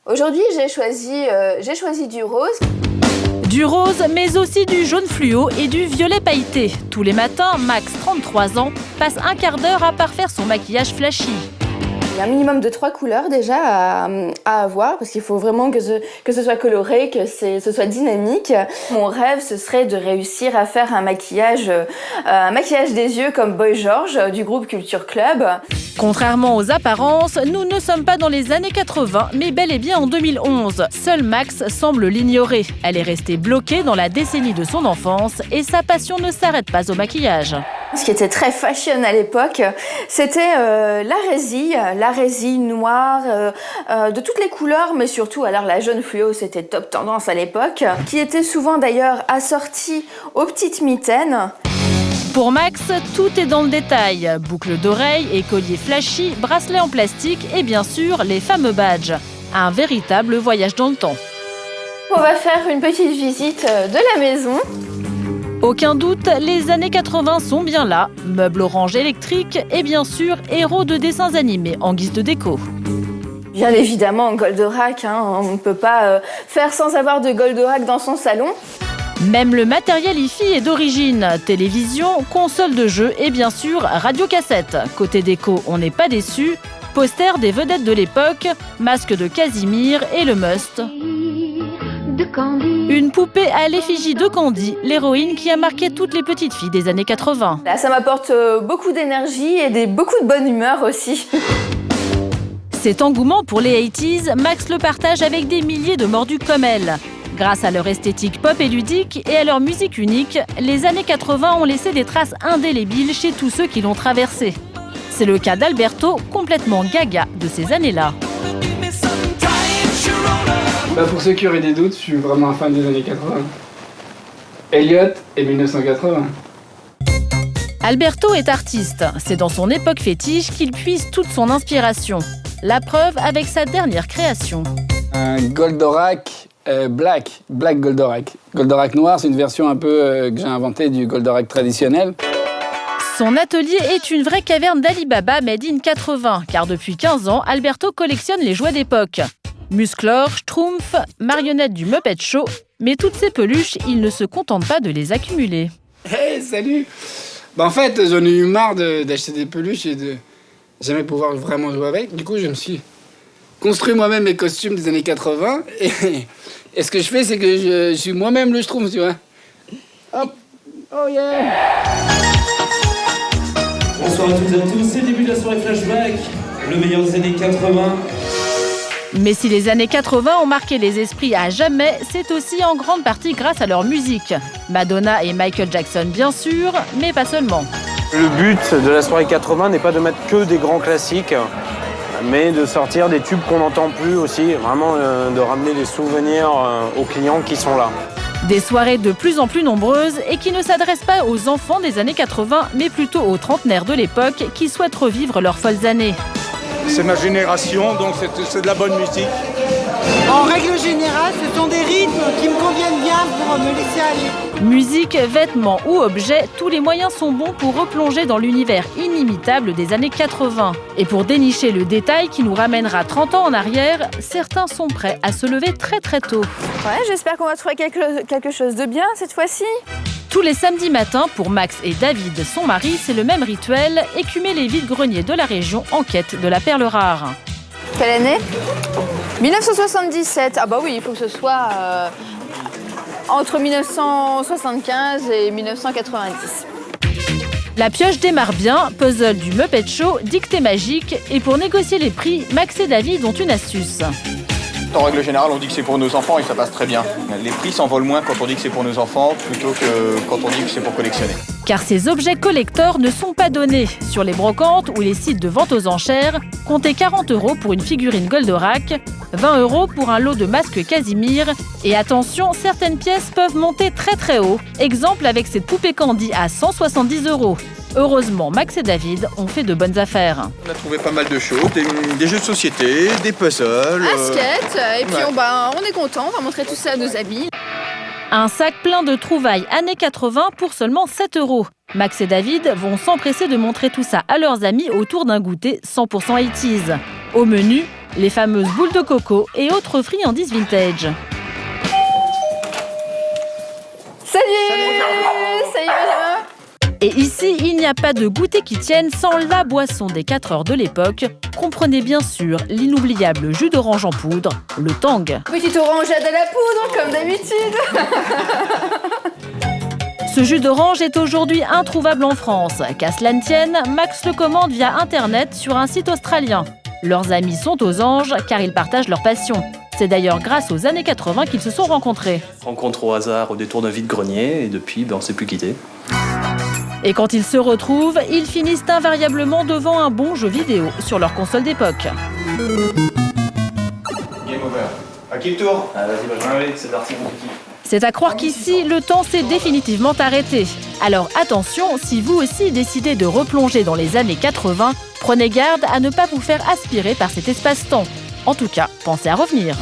Aujourd'hui, j'ai choisi du rose. Du rose, mais aussi du jaune fluo et du violet pailleté. Tous les matins, Max, 33 ans, passe un quart d'heure à parfaire son maquillage flashy. Il y a un minimum de 3 couleurs déjà à avoir parce qu'il faut vraiment que ce soit coloré, que ce soit dynamique. Mon rêve, ce serait de réussir à faire un maquillage des yeux comme Boy George du groupe Culture Club. Contrairement aux apparences, nous ne sommes pas dans les années 80, mais bel et bien en 2011. Seule Max semble l'ignorer. Elle est restée bloquée dans la décennie de son enfance et sa passion ne s'arrête pas au maquillage. Ce qui était très fashion à l'époque, c'était l'arhésie noire, de toutes les couleurs, mais surtout, alors la jaune fluo, c'était top tendance à l'époque, qui était souvent d'ailleurs assortie aux petites mitaines. Pour Max, tout est dans le détail. Boucles d'oreilles et colliers flashy, bracelets en plastique et bien sûr les fameux badges. Un véritable voyage dans le temps. On va faire une petite visite de la maison. Aucun doute, les années 80 sont bien là. Meubles orange électriques et bien sûr héros de dessins animés en guise de déco. Bien évidemment, Goldorak, on ne peut pas faire sans avoir de Goldorak dans son salon. Même le matériel hi-fi est d'origine. Télévision, console de jeu et bien sûr radiocassette. Côté déco, on n'est pas déçu. Poster des vedettes de l'époque, masque de Casimir et le must. Une poupée à l'effigie de Candy, l'héroïne qui a marqué toutes les petites filles des années 80. Là, ça m'apporte beaucoup d'énergie et beaucoup de bonne humeur aussi. Cet engouement pour les 80s, Max le partage avec des milliers de mordus comme elle. Grâce à leur esthétique pop et ludique et à leur musique unique, les années 80 ont laissé des traces indélébiles chez tous ceux qui l'ont traversée. C'est le cas d'Alberto, complètement gaga de ces années-là. Pour ceux qui auraient des doutes, je suis vraiment un fan des années 80. Elliot et 1980. Alberto est artiste. C'est dans son époque fétiche qu'il puise toute son inspiration. La preuve avec sa dernière création. Un Goldorak Black Goldorak. Goldorak noir, c'est une version un peu que j'ai inventée du Goldorak traditionnel. Son atelier est une vraie caverne d'Ali Baba made in 80, car depuis 15 ans, Alberto collectionne les jouets d'époque. Musclor, Schtroumpf, marionnettes du Muppet Show, mais toutes ces peluches, il ne se contente pas de les accumuler. Hey, salut! En fait, j'en ai eu marre d'acheter des peluches et de jamais pouvoir vraiment jouer avec. Du coup, je me suis construit moi-même mes costumes des années 80 et ce que je fais, c'est que je suis moi-même le Schtroumpf, tu vois. Hop! Oh yeah! Bonsoir à toutes et à tous, c'est le début de la soirée Flashback, le meilleur des années 80. Mais si les années 80 ont marqué les esprits à jamais, c'est aussi en grande partie grâce à leur musique. Madonna et Michael Jackson bien sûr, mais pas seulement. Le but de la soirée 80 n'est pas de mettre que des grands classiques, mais de sortir des tubes qu'on n'entend plus aussi, vraiment de ramener des souvenirs aux clients qui sont là. Des soirées de plus en plus nombreuses et qui ne s'adressent pas aux enfants des années 80, mais plutôt aux trentenaires de l'époque qui souhaitent revivre leurs folles années. C'est ma génération, donc c'est de la bonne musique. En règle générale, ce sont des rythmes qui me conviennent bien pour me laisser aller. Musique, vêtements ou objets, tous les moyens sont bons pour replonger dans l'univers inimitable des années 80. Et pour dénicher le détail qui nous ramènera 30 ans en arrière, certains sont prêts à se lever très très tôt. Ouais, j'espère qu'on va trouver quelque chose de bien cette fois-ci. Tous les samedis matins, pour Max et David, son mari, c'est le même rituel, écumer les vides-greniers de la région en quête de la perle rare. Quelle année ? 1977. Ah bah oui, il faut que ce soit entre 1975 et 1990. La pioche démarre bien, puzzle du Muppet Show, dictée magique, et pour négocier les prix, Max et David ont une astuce. En règle générale, on dit que c'est pour nos enfants et ça passe très bien. Les prix s'envolent moins quand on dit que c'est pour nos enfants plutôt que quand on dit que c'est pour collectionner. Car ces objets collecteurs ne sont pas donnés. Sur les brocantes ou les sites de vente aux enchères, comptez 40 € pour une figurine Goldorak, 20 € pour un lot de masques Casimir. Et attention, certaines pièces peuvent monter très très haut. Exemple avec cette poupée Candy à 170 €. Heureusement, Max et David ont fait de bonnes affaires. On a trouvé pas mal de choses, des jeux de société, des puzzles. Un skate, et puis on est content, on va montrer tout ça à nos amis. Un sac plein de trouvailles années 80 pour seulement 7 €. Max et David vont s'empresser de montrer tout ça à leurs amis autour d'un goûter 100% 80s. Au menu, les fameuses boules de coco et autres friandises vintage. Salut Benjamin. Et ici, il n'y a pas de goûter qui tienne sans la boisson des 4 heures de l'époque. Comprenez bien sûr l'inoubliable jus d'orange en poudre, le Tang. Petite orangeade à la poudre, comme d'habitude. Ce jus d'orange est aujourd'hui introuvable en France. Qu'à cela ne tienne, Max le commande via Internet sur un site australien. Leurs amis sont aux anges car ils partagent leur passion. C'est d'ailleurs grâce aux années 80 qu'ils se sont rencontrés. Rencontre au hasard au détour d'un vide-grenier et depuis, on ne s'est plus quittés. Et quand ils se retrouvent, ils finissent invariablement devant un bon jeu vidéo sur leur console d'époque. Game over. À qui le tour? Ah, vas-y, Benjamin, allez, c'est parti, mon petit. C'est à croire qu'ici, le temps s'est définitivement arrêté. Alors attention, si vous aussi décidez de replonger dans les années 80, prenez garde à ne pas vous faire aspirer par cet espace-temps. En tout cas, pensez à revenir.